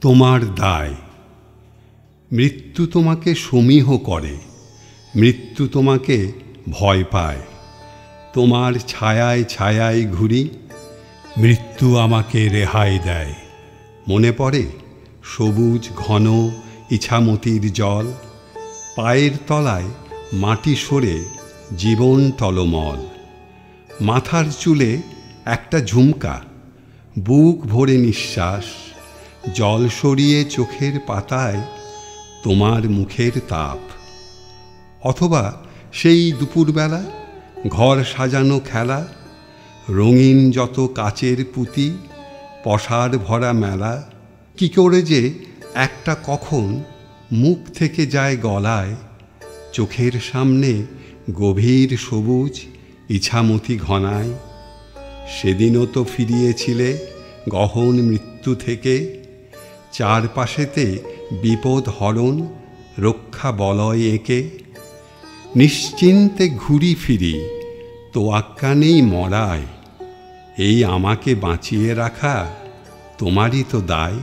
তোমার দায়। মৃত্যু তোমাকে সমীহ করে, মৃত্যু তোমাকে ভয় পায়। তোমার ছায়ায় ছায়ায় ঘুরি, মৃত্যু আমাকে রেহাই দেয়। মনে পড়ে সবুজ ঘন ইছামতির জল, পায়ের তলায় মাটি সরে জীবন টলমল। মাথার চুলে একটা ঝুমকা, বুক ভরে নিঃশ্বাস, জল সরিয়ে চোখের পাতায় তোমার মুখের তাপ। অথবা সেই দুপুরবেলা ঘর সাজানো খেলা, রঙিন যত কাচের পুঁতি, পসার ভরা মেলা। কি করে যে একটা কখন মুখ থেকে যায় গলায়, চোখের সামনে গভীর সবুজ ইছামতি ঘনায়। সেদিনও তো ফিরিয়েছিলে গহন মৃত্যু থেকে, চারপাশেতে বিপদ হরণ রক্ষা বলয় এঁকে। নিশ্চিন্তে ঘুরি ফিরি, তোয়াক্কা নেই মরায়। এই আমাকে বাঁচিয়ে রাখা তোমারই তো দায়।